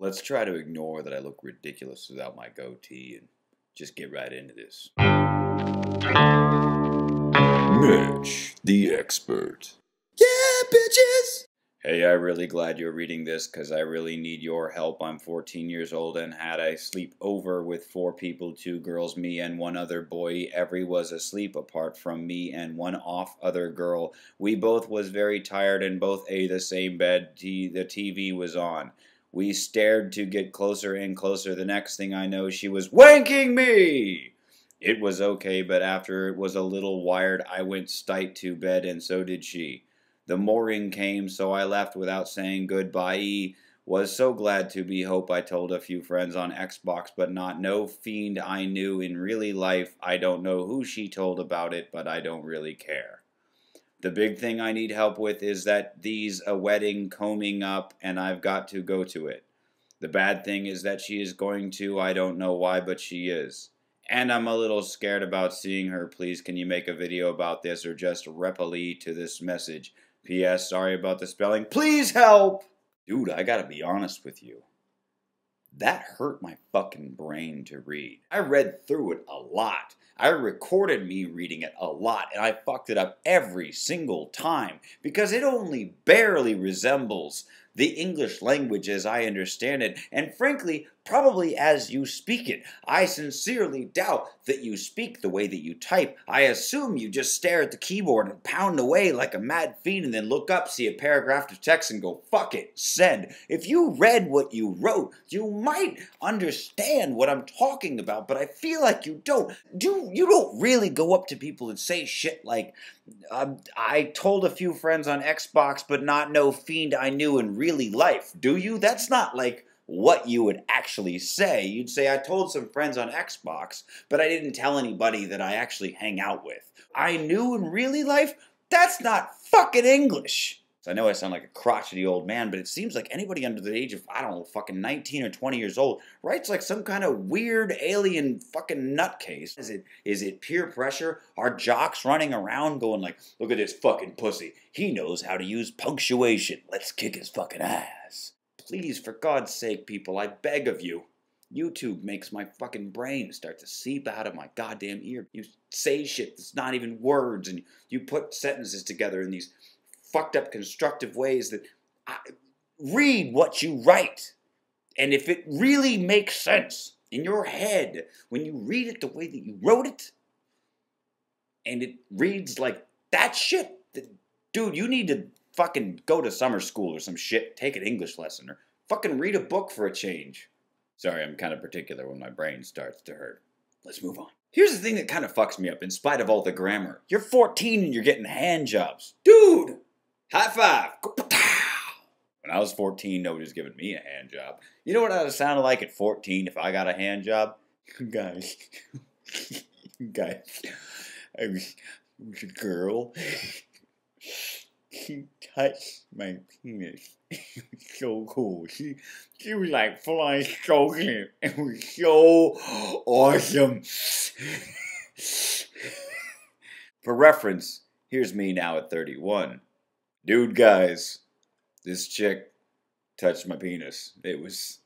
Let's try to ignore that I look ridiculous without my goatee and just get right into this. Mitch, the expert. Yeah, bitches! Hey, I'm really glad you're reading this because I really need your help. I'm 14 years old and had a sleepover with 4 people, 2 girls, me, and 1 other boy. Every was asleep apart from me and 1 off other girl. We both was very tired and both ate the same bed. The TV was on. We stared to get closer and closer. The next thing I know, she was wanking me! It was okay, but after it was a little wired, I went straight to bed and so did she. The morning came, so I left without saying goodbye. Was so glad to be hope I told a few friends on Xbox, but not no fiend I knew in really life. I don't know who she told about it, but I don't really care. The big thing I need help with is that there's a wedding coming up, and I've got to go to it. The bad thing is that she is going to, I don't know why, but she is. And I'm a little scared about seeing her. Please, can you make a video about this or just reply to this message? P.S. Sorry about the spelling. Please help! Dude, I gotta be honest with you. That hurt my fucking brain to read. I read through it a lot. I recorded me reading it a lot, and I fucked it up every single time because it only barely resembles the English language as I understand it, and frankly, probably as you speak it. I sincerely doubt that you speak the way that you type. I assume you just stare at the keyboard and pound away like a mad fiend and then look up, see a paragraph of text and go, fuck it, send. If you read what you wrote, you might understand what I'm talking about, but I feel like you don't. You don't really go up to people and say shit like, I told a few friends on Xbox, but not no fiend I knew in really life. Do you? That's not like what you would actually say. You'd say, I told some friends on Xbox, but I didn't tell anybody that I actually hang out with. I knew in really life? That's not fucking English. I know I sound like a crotchety old man, but it seems like anybody under the age of, I don't know, fucking 19 or 20 years old writes like some kind of weird alien fucking nutcase. Is it peer pressure? Are jocks running around going like, look at this fucking pussy. He knows how to use punctuation. Let's kick his fucking ass. Please, for God's sake, people, I beg of you. YouTube makes my fucking brain start to seep out of my goddamn ear. You say shit that's not even words, and you put sentences together in these fucked up constructive ways that read what you write. And if it really makes sense in your head when you read it the way that you wrote it, and it reads like that shit, dude, you need to fucking go to summer school or some shit, take an English lesson, or fucking read a book for a change. Sorry, I'm kind of particular when my brain starts to hurt. Let's move on. Here's the thing that kind of fucks me up in spite of all the grammar. You're 14 and you're getting hand jobs. Dude! High five! When I was 14, nobody was giving me a hand job. You know what I sounded like at 14 if I got a hand job? Guys, I was a girl. She touched my penis. It was so cool. She was like flying stroking it. It was so awesome. For reference, here's me now at 31. Dude, guys, this chick touched my penis. It was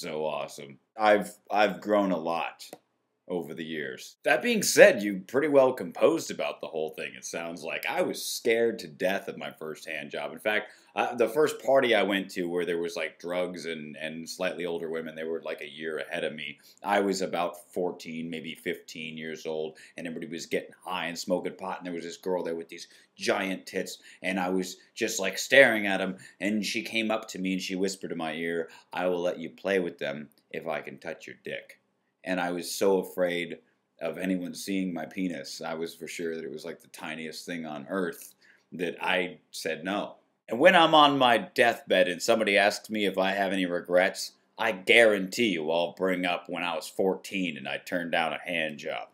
so awesome. I've grown a lot over the years. That being said, you pretty well composed about the whole thing, it sounds like. I was scared to death of my first hand job. In fact, the first party I went to where there was like drugs and slightly older women, they were like a year ahead of me. I was about 14, maybe 15 years old, and everybody was getting high and smoking pot, and there was this girl there with these giant tits, and I was just like staring at them, and she came up to me and she whispered in my ear, I will let you play with them if I can touch your dick. And I was so afraid of anyone seeing my penis. I was for sure that it was like the tiniest thing on earth that I said no. And when I'm on my deathbed and somebody asks me if I have any regrets, I guarantee you I'll bring up when I was 14 and I turned down a hand job.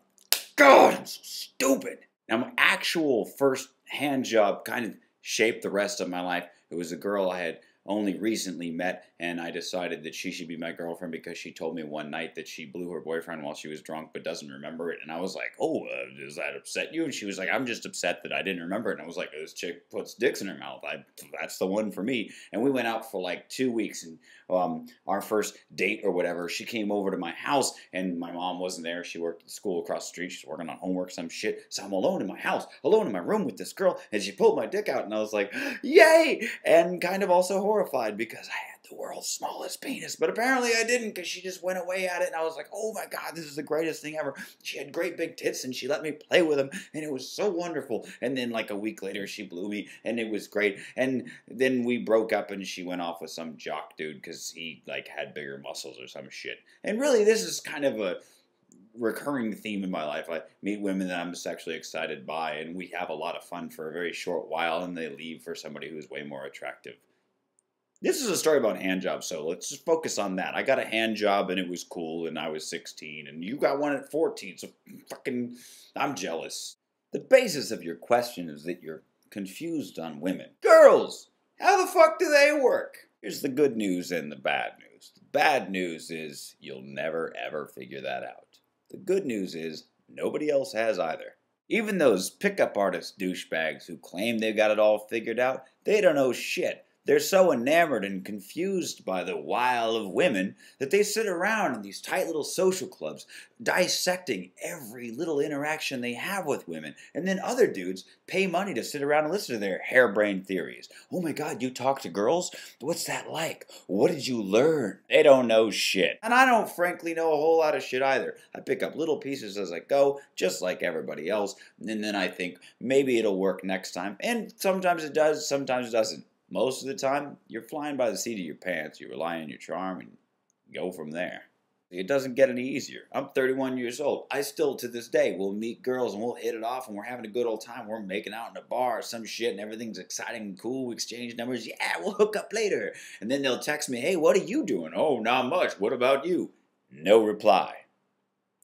God, I'm so stupid. Now, my actual first hand job kind of shaped the rest of my life. It was a girl I had only recently met, and I decided that she should be my girlfriend because she told me one night that she blew her boyfriend while she was drunk but doesn't remember it. And I was like, oh, does that upset you? And she was like, I'm just upset that I didn't remember it. And I was like, this chick puts dicks in her mouth. That's the one for me. And we went out for like 2 weeks, and our first date or whatever, she came over to my house, and my mom wasn't there. She worked at the school across the street. She's working on homework, some shit. So I'm alone in my house, alone in my room with this girl, and she pulled my dick out, and I was like, yay! And kind of also horrified because I had the world's smallest penis, but apparently I didn't, because she just went away at it, and I was like, oh my god, this is the greatest thing ever. She had great big tits, and she let me play with them, and it was so wonderful. And then like a week later, she blew me, and it was great. And then we broke up, and she went off with some jock dude because he like had bigger muscles or some shit. And really, this is kind of a recurring theme in my life. I meet women that I'm sexually excited by, and we have a lot of fun for a very short while, and they leave for somebody who's way more attractive. This is a story about hand jobs, so let's just focus on that. I got a hand job, and it was cool, and I was 16, and you got one at 14, so fucking, I'm jealous. The basis of your question is that you're confused on women. Girls! How the fuck do they work? Here's the good news and the bad news. The bad news is you'll never ever figure that out. The good news is nobody else has either. Even those pickup artist douchebags who claim they've got it all figured out, they don't know shit. They're so enamored and confused by the wile of women that they sit around in these tight little social clubs dissecting every little interaction they have with women. And then other dudes pay money to sit around and listen to their harebrained theories. Oh my god, you talk to girls? What's that like? What did you learn? They don't know shit. And I don't frankly know a whole lot of shit either. I pick up little pieces as I go, just like everybody else. And then I think maybe it'll work next time. And sometimes it does, sometimes it doesn't. Most of the time, you're flying by the seat of your pants. You rely on your charm and go from there. It doesn't get any easier. I'm 31 years old. I still, to this day, will meet girls and we'll hit it off and we're having a good old time. We're making out in a bar or some shit and everything's exciting and cool. We exchange numbers. Yeah, we'll hook up later. And then they'll text me, hey, what are you doing? Oh, not much. What about you? No reply.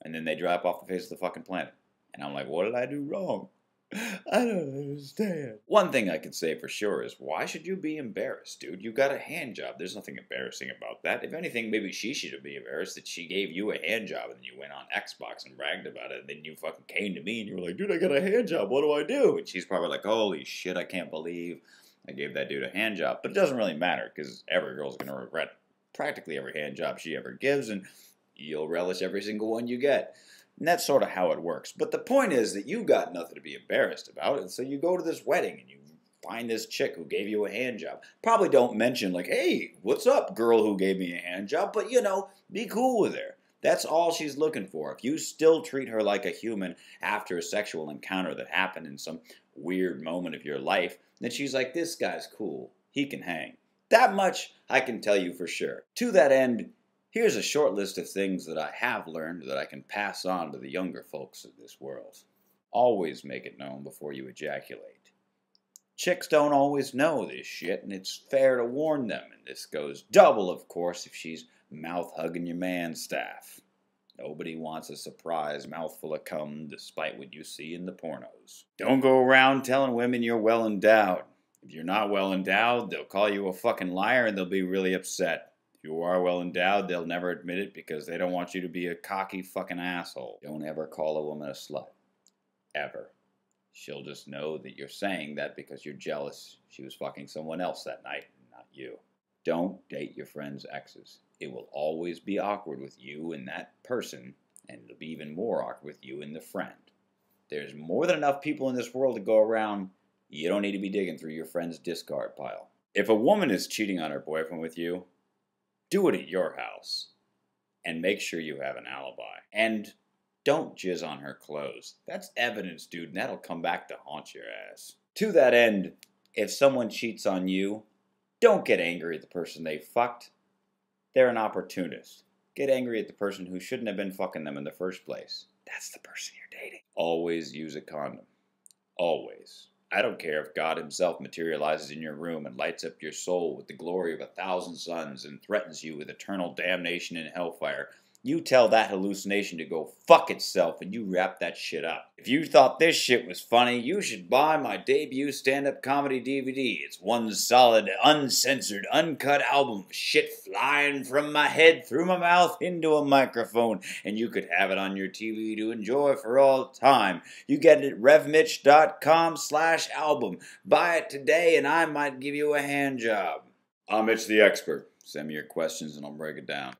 And then they drop off the face of the fucking planet. And I'm like, what did I do wrong? I don't understand. One thing I can say for sure is, why should you be embarrassed, dude? You got a hand job. There's nothing embarrassing about that. If anything, maybe she should be embarrassed that she gave you a hand job and then you went on Xbox and bragged about it. And then you fucking came to me and you were like, dude, I got a hand job. What do I do? And she's probably like, holy shit, I can't believe I gave that dude a hand job. But it doesn't really matter because every girl's going to regret practically every hand job she ever gives, and you'll relish every single one you get. And that's sort of how it works. But the point is that you got nothing to be embarrassed about, and so you go to this wedding and you find this chick who gave you a hand job. Probably don't mention like, hey, what's up, girl who gave me a hand job, but you know, be cool with her. That's all she's looking for. If you still treat her like a human after a sexual encounter that happened in some weird moment of your life, then she's like, this guy's cool. He can hang. That much I can tell you for sure. To that end, here's a short list of things that I have learned that I can pass on to the younger folks of this world. Always make it known before you ejaculate. Chicks don't always know this shit, and it's fair to warn them, and this goes double, of course, if she's mouth-hugging your man staff. Nobody wants a surprise mouthful of cum despite what you see in the pornos. Don't go around telling women you're well endowed. If you're not well endowed, they'll call you a fucking liar and they'll be really upset. If you are well endowed, they'll never admit it because they don't want you to be a cocky fucking asshole. Don't ever call a woman a slut. Ever. She'll just know that you're saying that because you're jealous she was fucking someone else that night, not you. Don't date your friend's exes. It will always be awkward with you and that person, and it'll be even more awkward with you and the friend. There's more than enough people in this world to go around. You don't need to be digging through your friend's discard pile. If a woman is cheating on her boyfriend with you, do it at your house. And make sure you have an alibi. And don't jizz on her clothes. That's evidence, dude, and that'll come back to haunt your ass. To that end, if someone cheats on you, don't get angry at the person they fucked. They're an opportunist. Get angry at the person who shouldn't have been fucking them in the first place. That's the person you're dating. Always use a condom. Always. I don't care if God himself materializes in your room and lights up your soul with the glory of 1,000 suns and threatens you with eternal damnation in hellfire. You tell that hallucination to go fuck itself and you wrap that shit up. If you thought this shit was funny, you should buy my debut stand-up comedy DVD. It's one solid, uncensored, uncut album of shit flying from my head through my mouth into a microphone, and you could have it on your TV to enjoy for all time. You get it at revmitch.com/album. Buy it today and I might give you a hand job. I'm Mitch the Expert. Send me your questions and I'll break it down.